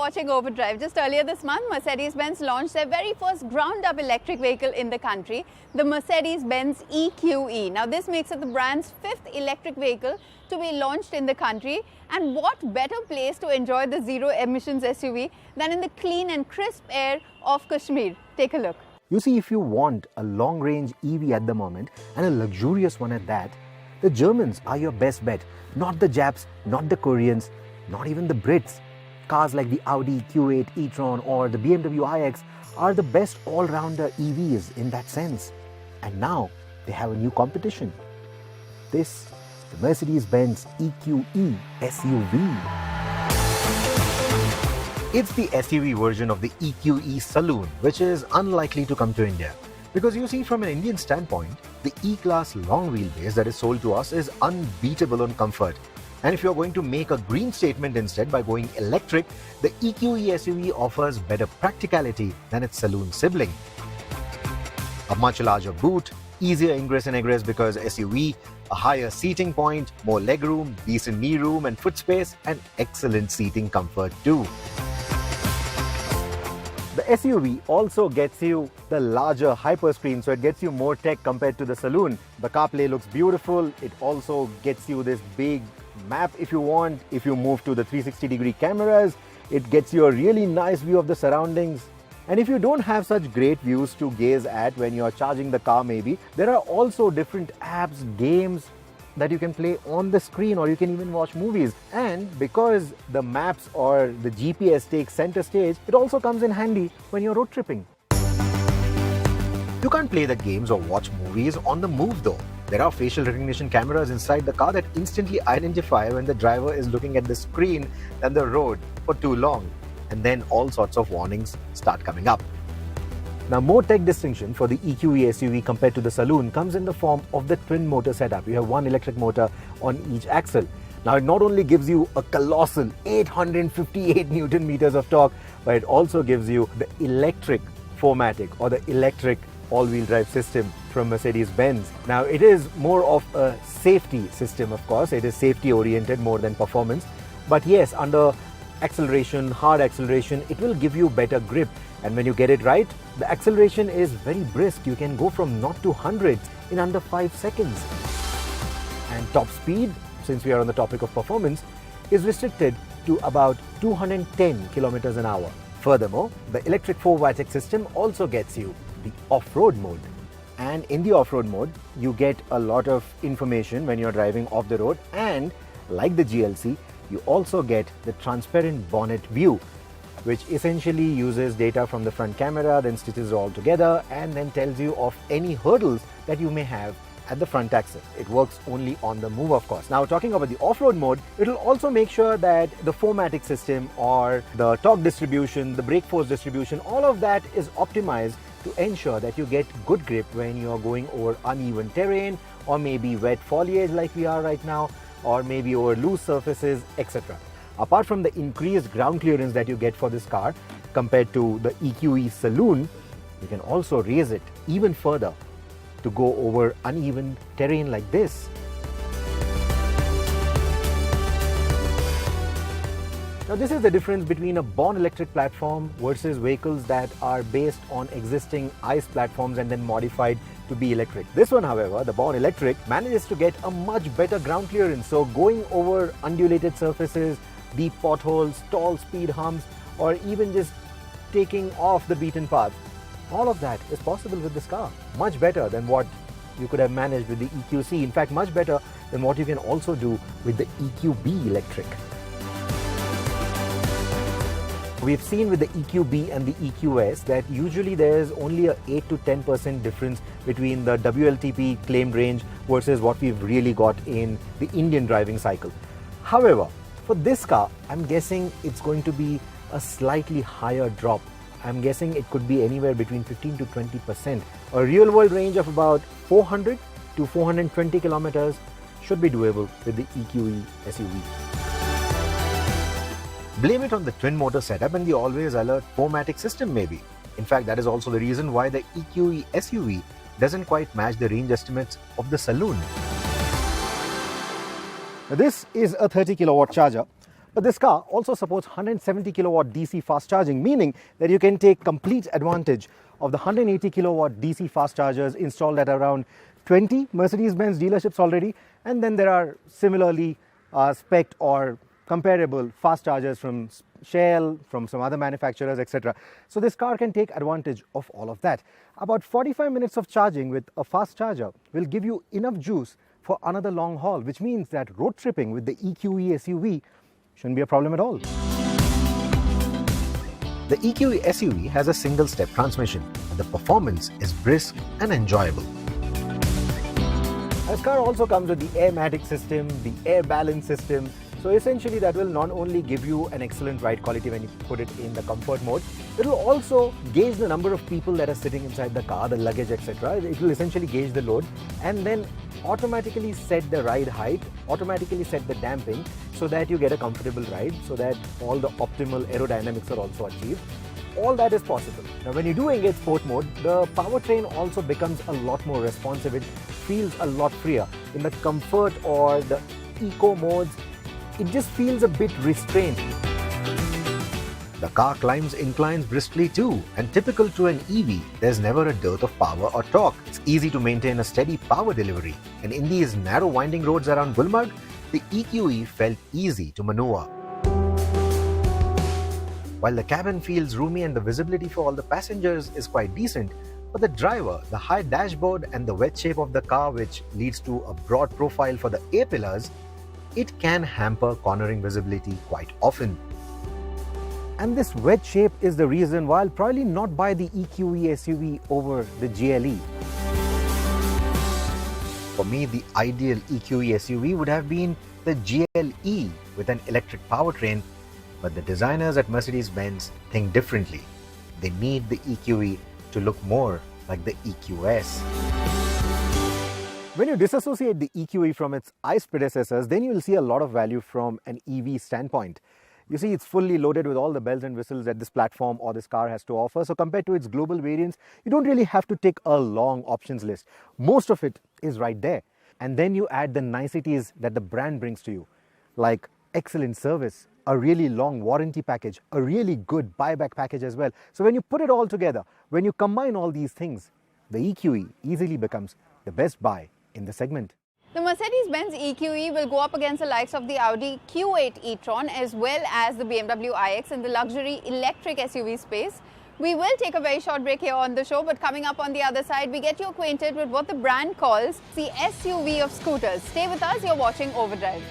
watching Overdrive. Just earlier this month, Mercedes-Benz launched their very first ground-up electric vehicle in the country, the Mercedes-Benz EQE. Now, this makes it the brand's fifth electric vehicle to be launched in the country. And what better place to enjoy the zero-emissions SUV than in the clean and crisp air of Kashmir? Take a look. You see, if you want a long-range EV at the moment, and a luxurious one at that, the Germans are your best bet. Not the Japs, not the Koreans, not even the Brits. Cars like the Audi Q8 e-tron or the BMW iX are the best all-rounder EVs in that sense. And now they have a new competition. This, the Mercedes-Benz EQE SUV. It's the SUV version of the EQE Saloon, which is unlikely to come to India. Because you see, from an Indian standpoint, the E-Class long wheelbase that is sold to us is unbeatable on comfort. And if you're going to make a green statement instead by going electric, the EQE SUV offers better practicality than its saloon sibling. A much larger boot, easier ingress and egress because SUV, a higher seating point, more legroom, decent knee room and foot space, and excellent seating comfort too. The SUV also gets you the larger hyperscreen, so it gets you more tech compared to the saloon. The CarPlay looks beautiful. It also gets you this big map if you want. If you move to the 360-degree cameras, it gets you a really nice view of the surroundings. And if you don't have such great views to gaze at when you're charging the car maybe, there are also different apps, games that you can play on the screen, or you can even watch movies. And because the maps or the GPS takes center stage, it also comes in handy when you're road tripping. You can't play the games or watch movies on the move though. There are facial recognition cameras inside the car that instantly identify when the driver is looking at the screen and the road for too long. And then all sorts of warnings start coming up. Now, more tech distinction for the EQE SUV compared to the saloon comes in the form of the twin motor setup. You have one electric motor on each axle. Now, it not only gives you a colossal 858 Newton meters of torque, but it also gives you the electric 4MATIC or the electric all-wheel drive system from Mercedes-Benz. Now, it is more of a safety system, of course. It is safety-oriented more than performance. But yes, under acceleration, hard acceleration, it will give you better grip. And when you get it right, the acceleration is very brisk. You can go from 0 to 100 in under 5 seconds. And top speed, since we are on the topic of performance, is restricted to about 210 kilometers an hour. Furthermore, the electric 4MATIC system also gets you the off-road mode. And in the off-road mode, you get a lot of information when you're driving off the road. And like the GLC, you also get the transparent bonnet view, which essentially uses data from the front camera, then stitches it all together and then tells you of any hurdles that you may have at the front axle. It works only on the move, of course. Now, talking about the off-road mode, it will also make sure that the 4MATIC system or the torque distribution, the brake force distribution, all of that is optimized to ensure that you get good grip when you're going over uneven terrain or maybe wet foliage like we are right now, or maybe over loose surfaces, etc. Apart from the increased ground clearance that you get for this car compared to the EQE Saloon, you can also raise it even further to go over uneven terrain like this. Now, this is the difference between a born electric platform versus vehicles that are based on existing ICE platforms and then modified to be electric. This one, however, the born electric, manages to get a much better ground clearance. So going over undulated surfaces, deep potholes, tall speed humps, or even just taking off the beaten path, all of that is possible with this car. Much better than what you could have managed with the EQC. In fact, much better than what you can also do with the EQB electric. We've seen with the EQB and the EQS that usually there's only a 8 to 10% difference between the WLTP claimed range versus what we've really got in the Indian driving cycle. However, for this car, I'm guessing it's going to be a slightly higher drop. I'm guessing it could be anywhere between 15 to 20%. A real-world range of about 400 to 420 kilometers should be doable with the EQE SUV. Blame it on the twin motor setup and the always alert 4MATIC system maybe. In fact, that is also the reason why the EQE SUV doesn't quite match the range estimates of the saloon. This is a 30 kilowatt charger, But this car also supports 170 kilowatt DC fast charging, meaning that you can take complete advantage of the 180 kilowatt DC fast chargers installed at around 20 Mercedes-Benz dealerships already. And then there are similarly spec'd or comparable fast chargers from Shell, from some other manufacturers, etc. So this car can take advantage of all of that. About 45 minutes of charging with a fast charger will give you enough juice for another long haul, which means that road tripping with the EQE SUV shouldn't be a problem at all. The EQE SUV has a single-step transmission, and the performance is brisk and enjoyable. This car also comes with the Airmatic system, the Air Balance system. So essentially that will not only give you an excellent ride quality when you put it in the comfort mode, it will also gauge the number of people that are sitting inside the car, the luggage, etc. It will essentially gauge the load and then automatically set the ride height, automatically set the damping so that you get a comfortable ride, so that all the optimal aerodynamics are also achieved. All that is possible. Now when you do engage sport mode, the powertrain also becomes a lot more responsive. It feels a lot freer. In the comfort or the eco modes, it just feels a bit restrained. The car climbs inclines briskly too, and typical to an EV, there's never a dearth of power or torque. It's easy to maintain a steady power delivery, and in these narrow winding roads around Gulmarg, the EQE felt easy to maneuver. While the cabin feels roomy and the visibility for all the passengers is quite decent, for the driver, the high dashboard and the wedge shape of the car, which leads to a broad profile for the A-pillars, it can hamper cornering visibility quite often. And this wedge shape is the reason why I'll probably not buy the EQE SUV over the GLE. For me, the ideal EQE SUV would have been the GLE with an electric powertrain, but the designers at Mercedes-Benz think differently. They need the EQE to look more like the EQS. When you disassociate the EQE from its ICE predecessors, then you will see a lot of value from an EV standpoint. You see, it's fully loaded with all the bells and whistles that this platform or this car has to offer. So compared to its global variants, you don't really have to take a long options list. Most of it is right there. And then you add the niceties that the brand brings to you, like excellent service, a really long warranty package, a really good buyback package as well. So when you put it all together, when you combine all these things, the EQE easily becomes the best buy in the segment. The Mercedes-Benz EQE will go up against the likes of the Audi Q8 e-tron as well as the BMW iX in the luxury electric SUV space. We will take a very short break here on the show, but coming up on the other side, we get you acquainted with what the brand calls the SUV of scooters. Stay with us, you're watching Overdrive.